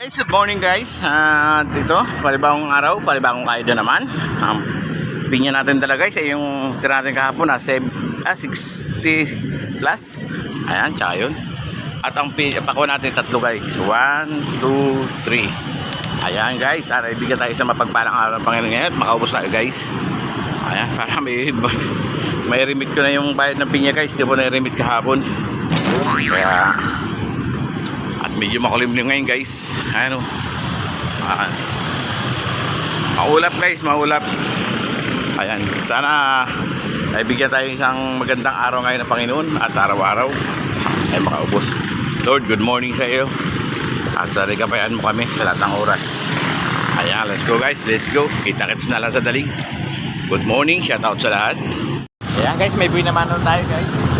Guys, good morning guys. Dito, palibagong araw, palibagong kayo na naman. Pinya natin talaga guys ay yung tira natin kahapon na 60 plus. Ayan, tsaka yun. At ang pako natin tatlo guys. 1, 2, 3. Ayan guys, sana ibigay tayo sa mapagpalang araw ng Panginoon ngayon. Makaubos tayo guys. Ayan, para may remit ko na yung bayad ng pinya guys. Di po na-remit kahapon. Kaya medyo makulimlim ngayon guys. Ano? Maulap guys, maulap. Ayan, sana ay bigyan tayo isang magandang araw ngayon ng Panginoon at araw-araw ay makaubos. Lord, good morning sa iyo. At sa regabayan mo kami sa lahat ng oras. Ayan, let's go guys, let's go. Kita-kits na lang sa dalig. Good morning, shout out sa lahat. Ayan guys, may buhay naman tayo guys.